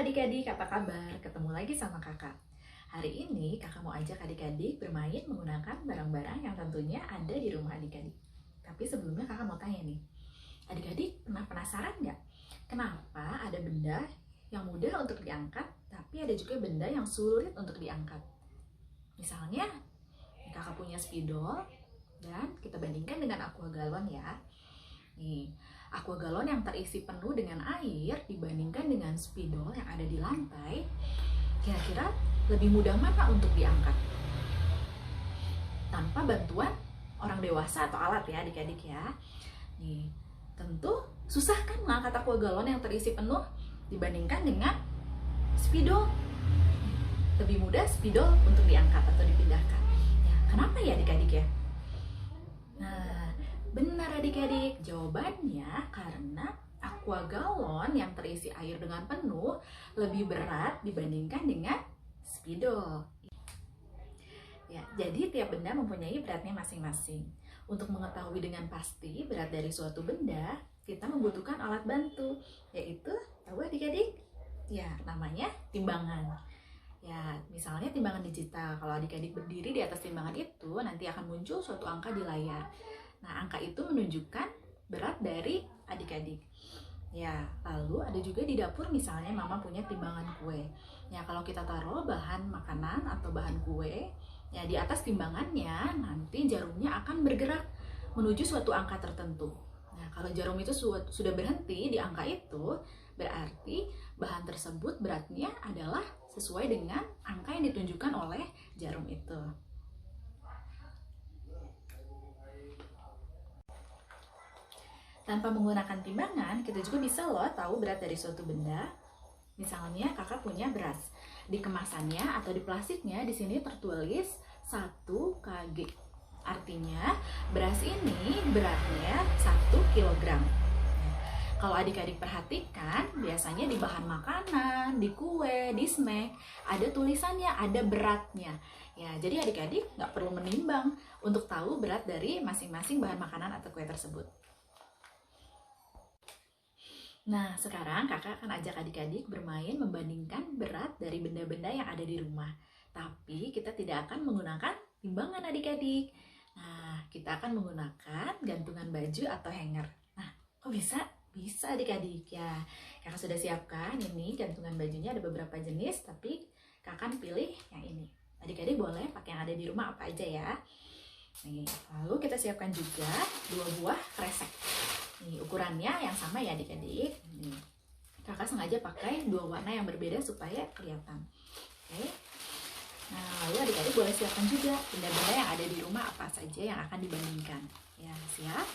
adik-adik, apa kabar? Ketemu lagi sama kakak. Hari ini kakak mau ajak adik-adik bermain menggunakan barang-barang yang tentunya ada di rumah adik-adik. Tapi sebelumnya kakak mau tanya nih, adik-adik pernah penasaran nggak? Kenapa ada benda yang mudah untuk diangkat, tapi ada juga benda yang sulit untuk diangkat? Misalnya, kakak punya spidol, dan kita bandingkan dengan aqua galon ya. Nih, aqua galon yang terisi penuh dengan air dibandingkan dengan spidol yang ada di lantai, kira-kira lebih mudah mana untuk diangkat? Tanpa bantuan orang dewasa atau alat ya adik-adik ya. Nih, tentu susah kan mengangkat aqua galon yang terisi penuh dibandingkan dengan spidol. Lebih mudah spidol untuk diangkat atau dipindahkan. Ya, kenapa ya adik-adik ya? Nah, benar adik-adik, jawabannya karena aqua galon yang terisi air dengan penuh lebih berat dibandingkan dengan spidol. Ya, jadi tiap benda mempunyai beratnya masing-masing. Untuk mengetahui dengan pasti berat dari suatu benda, kita membutuhkan alat bantu, yaitu tahu adik-adik? Ya, namanya timbangan. Ya, misalnya timbangan digital. Kalau adik-adik berdiri di atas timbangan itu, nanti akan muncul suatu angka di layar. Nah, angka itu menunjukkan berat dari adik-adik. Ya, lalu ada juga di dapur misalnya mama punya timbangan kue. Ya, kalau kita taruh bahan makanan atau bahan kue, ya di atas timbangannya nanti jarumnya akan bergerak menuju suatu angka tertentu. Nah, kalau jarum itu sudah berhenti di angka itu, berarti bahan tersebut beratnya adalah sesuai dengan angka yang ditunjukkan oleh jarum itu. Tanpa menggunakan timbangan, kita juga bisa loh tahu berat dari suatu benda. Misalnya kakak punya beras. Di kemasannya atau di plastiknya di sini tertulis 1 kg. Artinya beras ini beratnya 1 kg. Kalau adik-adik perhatikan, biasanya di bahan makanan, di kue, di snack, ada tulisannya, ada beratnya. Ya, jadi adik-adik nggak perlu menimbang untuk tahu berat dari masing-masing bahan makanan atau kue tersebut. Nah, sekarang kakak akan ajak adik-adik bermain membandingkan berat dari benda-benda yang ada di rumah. Tapi kita tidak akan menggunakan timbangan adik-adik. Nah, kita akan menggunakan gantungan baju atau hanger. Nah, kok bisa? Bisa adik-adik ya. Kakak sudah siapkan ini gantungan bajunya, ada beberapa jenis, tapi kakak akan pilih yang ini. Adik-adik boleh pakai yang ada di rumah apa aja ya. Nih, lalu kita siapkan juga 2 buah kresek. Nih, ukurannya yang sama ya adik-adik. Nih, kakak sengaja pakai 2 warna yang berbeda supaya kelihatan. Oke. Nah, lalu adik-adik boleh siapkan juga benda-benda yang ada di rumah apa saja yang akan dibandingkan. Ya, siap?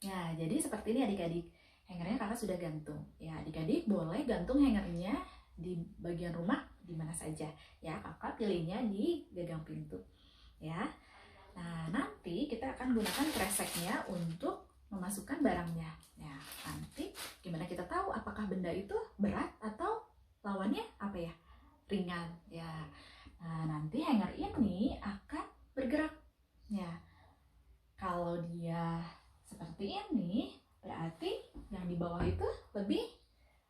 Ya, jadi seperti ini adik-adik. Hangernya kakak sudah gantung. Ya, adik-adik boleh gantung hangernya di bagian rumah di mana saja. Ya, kakak pilihnya di gagang pintu. Ya. Nah, nanti kita akan gunakan kreseknya untuk memasukkan barangnya. Ya, nanti gimana kita tahu apakah benda itu berat atau lawannya apa ya? Ringan. Ya. Nah, nanti hanger ini akan bergerak. Ya. Kalau dia seperti ini, berarti yang di bawah itu lebih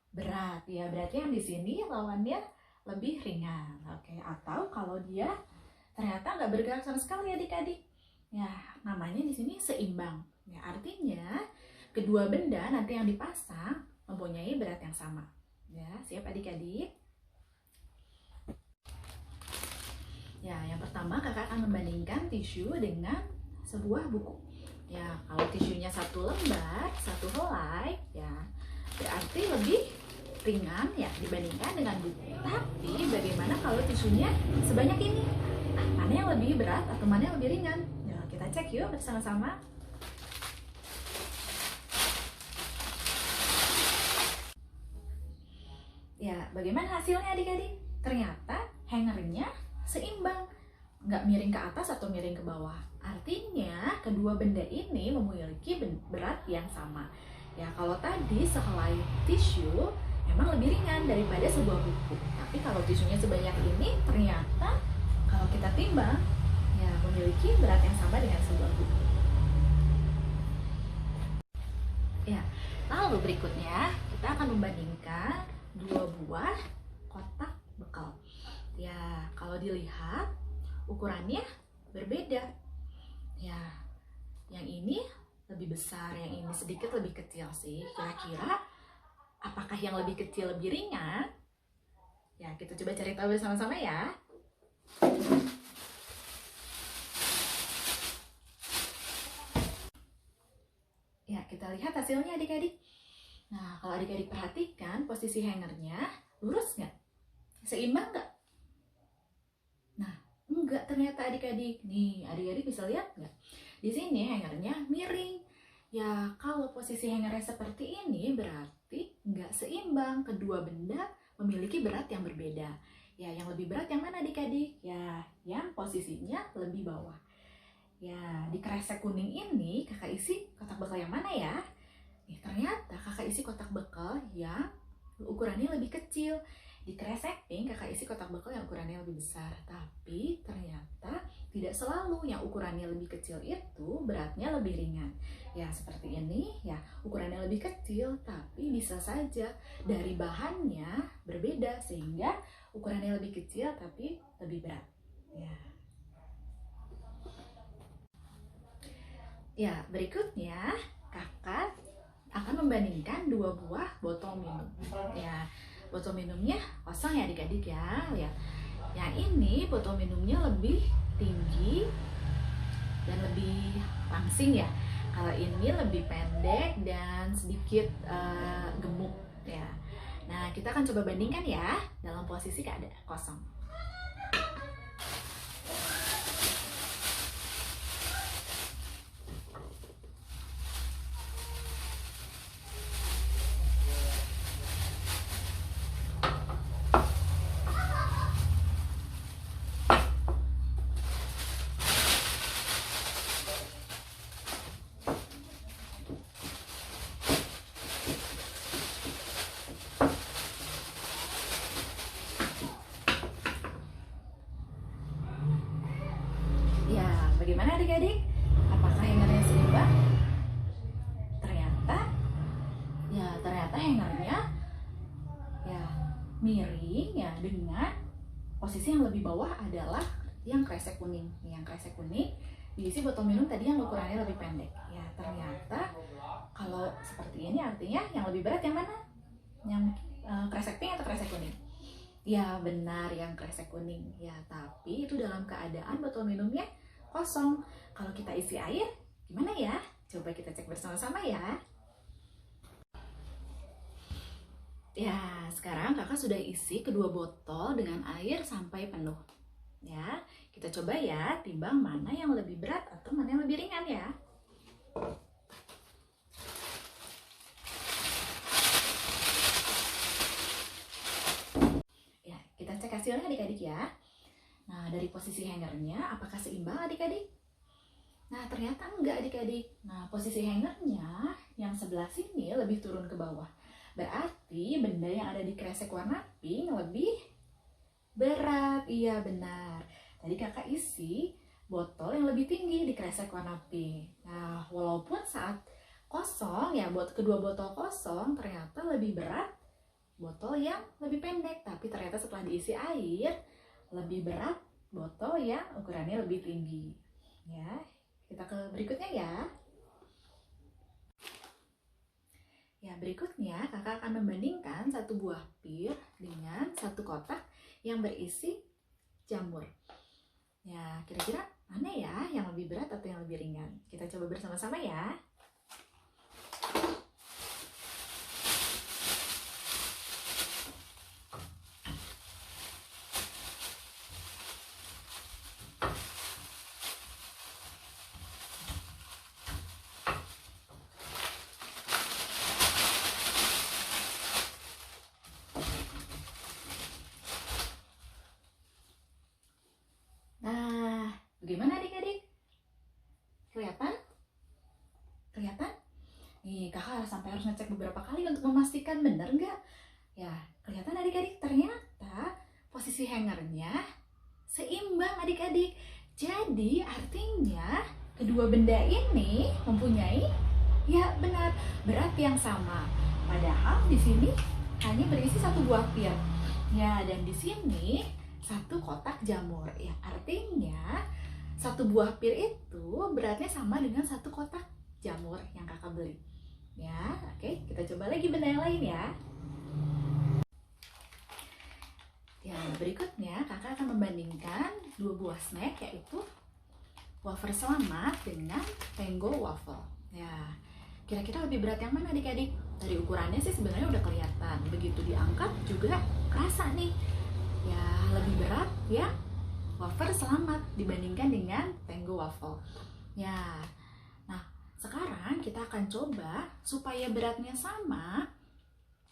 berat. Ya, berarti yang di sini lawannya lebih ringan. Oke, atau kalau dia ternyata nggak bergerak sama sekali adik-adik, ya namanya di sini seimbang. Ya, artinya kedua benda nanti yang dipasang mempunyai berat yang sama. Ya, siap adik-adik? Ya, yang pertama kakak akan membandingkan tisu dengan sebuah buku. Ya, kalau tisunya 1 lembar, 1 helai, ya berarti lebih ringan ya dibandingkan dengan buku. Tapi bagaimana kalau tisunya sebanyak ini? Mana yang lebih berat atau mana yang lebih ringan? Ya, kita cek yuk bersama-sama. Ya, bagaimana hasilnya adik-adik? Ternyata hangernya seimbang, nggak miring ke atas atau miring ke bawah. Artinya kedua benda ini memiliki berat yang sama. Ya, kalau tadi sehelai tisu memang lebih ringan daripada sebuah buku. Tapi kalau tisunya sebanyak ini ternyata kalau kita timbang ya memiliki berat yang sama dengan sebuah buku. Ya, Lalu berikutnya kita akan membandingkan dua buah kotak bekal. Ya, kalau dilihat ukurannya berbeda. Ya, yang ini lebih besar, yang ini sedikit lebih kecil sih. Kira-kira apakah yang lebih kecil lebih ringan? Ya, kita coba cari tahu bersama-sama ya. Ya, kita lihat hasilnya adik-adik. Nah, kalau adik-adik perhatikan posisi hangernya lurus nggak? Seimbang nggak? Nah, enggak ternyata adik-adik. Nih, adik-adik bisa lihat nggak? Di sini hangernya miring. Ya, kalau posisi hangernya seperti ini berarti nggak seimbang. Kedua benda memiliki berat yang berbeda. Ya, yang lebih berat yang mana adik-adik? Ya, yang posisinya lebih bawah. Ya, di kresek kuning ini kakak isi kotak bekal yang mana ya? Nih, ternyata kakak isi kotak bekal yang ukurannya lebih kecil. Di kresek pink kakak isi kotak bekal yang ukurannya lebih besar. Tapi ternyata tidak selalu yang ukurannya lebih kecil itu beratnya lebih ringan. Ya, seperti ini ya, ukurannya lebih kecil tapi bisa saja dari bahannya berbeda sehingga ukurannya lebih kecil tapi lebih berat. Ya, berikutnya kakak akan membandingkan dua buah botol minum. Ya, botol minumnya kosong ya adik-adik ya. Ya, yang ini botol minumnya lebih tinggi dan lebih langsing ya. Kalau ini lebih pendek dan sedikit gemuk ya. Nah, kita akan coba bandingkan ya dalam posisi keadaan kosong. Bagaimana adik-adik? Apakah hangernya seimbang? Ternyata hangernya ya miring ya, dengan posisi yang lebih bawah adalah yang kresek kuning. Yang kresek kuning diisi botol minum tadi yang ukurannya lebih pendek. Ya, ternyata kalau seperti ini artinya yang lebih berat yang mana? Yang kresek pink atau kresek kuning? Ya, benar, yang kresek kuning. Ya, tapi itu dalam keadaan botol minumnya kosong. Kalau kita isi air, gimana ya? Coba kita cek bersama-sama ya. Ya, sekarang kakak sudah isi kedua botol dengan air sampai penuh. Ya, kita coba ya, timbang mana yang lebih berat atau mana yang lebih ringan ya. Ya, kita cek hasilnya adik-adik ya. Nah, dari posisi hangernya, apakah seimbang adik-adik? Nah, ternyata enggak adik-adik. Nah, posisi hangernya yang sebelah sini lebih turun ke bawah. Berarti benda yang ada di kresek warna pink lebih berat. Iya, benar. Tadi kakak isi botol yang lebih tinggi di kresek warna pink. Nah, walaupun saat kosong, ya kedua botol kosong, ternyata lebih berat botol yang lebih pendek. Tapi ternyata setelah diisi air, lebih berat botol yang ukurannya lebih tinggi. Ya, kita ke berikutnya ya. Ya, berikutnya kakak akan membandingkan satu buah pir dengan satu kotak yang berisi jamur. Ya, kira-kira mana ya yang lebih berat atau yang lebih ringan? Kita coba bersama-sama ya. Bagaimana adik-adik? Kelihatan? Kelihatan? Nih, kakak sampai harus ngecek beberapa kali untuk memastikan benar nggak? Ya, kelihatan adik-adik? Ternyata posisi hangernya seimbang adik-adik. Jadi artinya kedua benda ini mempunyai Ya, benar, berat yang sama. Padahal di sini hanya berisi satu buah pir. Ya, dan di sini satu kotak jamur. Ya, artinya satu buah pir itu beratnya sama dengan satu kotak jamur yang kakak beli. Ya, oke, kita coba lagi benda yang lain ya. Ya, berikutnya kakak akan membandingkan dua buah snack, yaitu wafer selamat dengan Tango waffle. Ya, kira-kira lebih berat yang mana adik-adik? Dari ukurannya sih sebenarnya udah kelihatan. Begitu diangkat juga kerasa nih. Ya, lebih berat ya wafer selamat dibandingkan dengan Tango waffle. Ya, nah sekarang kita akan coba supaya beratnya sama.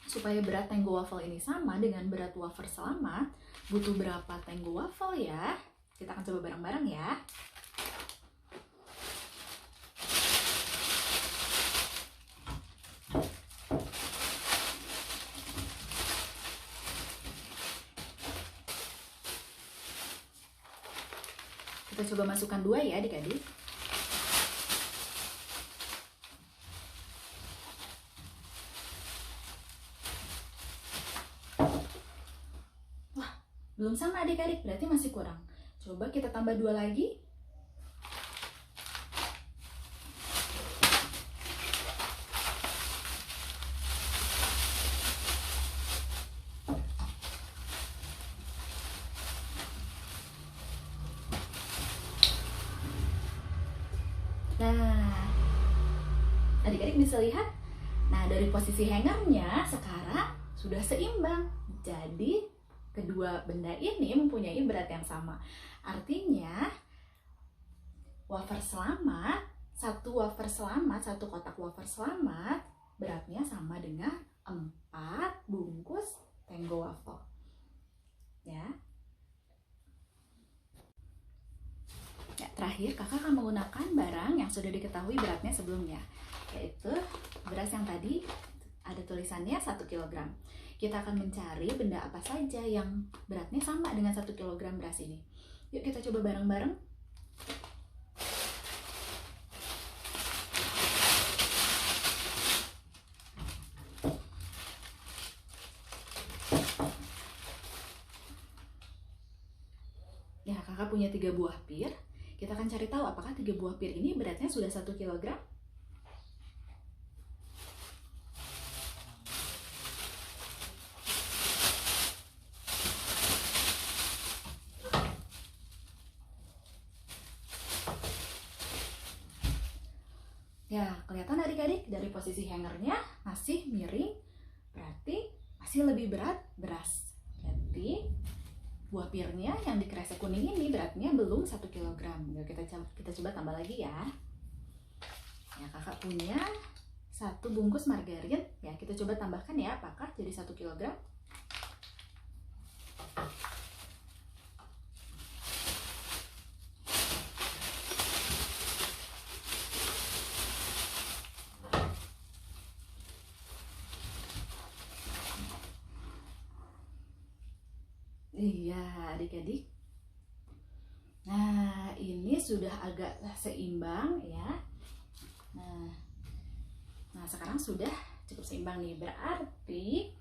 Supaya berat Tango waffle ini sama dengan berat wafer selamat, butuh berapa Tango waffle ya? Kita akan coba bareng-bareng ya. Kita coba masukkan 2 ya adik-adik. Belum sama adik-adik, berarti masih kurang. Coba kita tambah 2 lagi. Nah, adik-adik bisa lihat? Nah, dari posisi hangernya sekarang sudah seimbang. Jadi, kedua benda ini mempunyai berat yang sama. Artinya, satu kotak wafer selamat beratnya sama dengan 4 bungkus Tango waffle. Ya. Ya, terakhir kakak akan menggunakan barang yang sudah diketahui beratnya sebelumnya, yaitu beras yang tadi ada tulisannya 1 kg. Kita akan mencari benda apa saja yang beratnya sama dengan 1 kg beras ini. Yuk kita coba bareng-bareng. Ya, kakak punya 3 buah pir. Kita akan cari tahu apakah 3 buah pir ini beratnya sudah 1 kg. Ya, kelihatan adik-adik dari posisi hangernya masih miring, berarti masih lebih berat beras. Jadi, buah pirnya yang di kresek kuning ini beratnya belum 1 kg. Yuk kita coba tambah lagi ya. Ya, kakak punya 1 bungkus margarin. Ya, kita coba tambahkan ya, apakah jadi 1 kg? Iya, adik-adik. Nah, ini sudah agak seimbang ya. Nah, sekarang sudah cukup seimbang nih. Berarti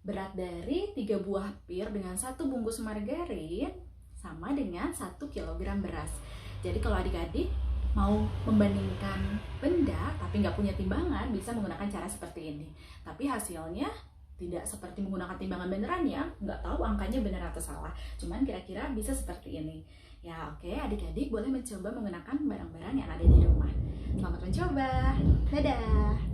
berat dari 3 buah pir dengan 1 bungkus margarin sama dengan 1 kg beras. Jadi kalau adik-adik mau membandingkan benda tapi nggak punya timbangan, bisa menggunakan cara seperti ini. Tapi hasilnya tidak seperti menggunakan timbangan beneran ya, nggak tahu angkanya benar atau salah. Cuman kira-kira bisa seperti ini. Ya oke, adik-adik boleh mencoba menggunakan barang-barang yang ada di rumah. Selamat mencoba. Dadah.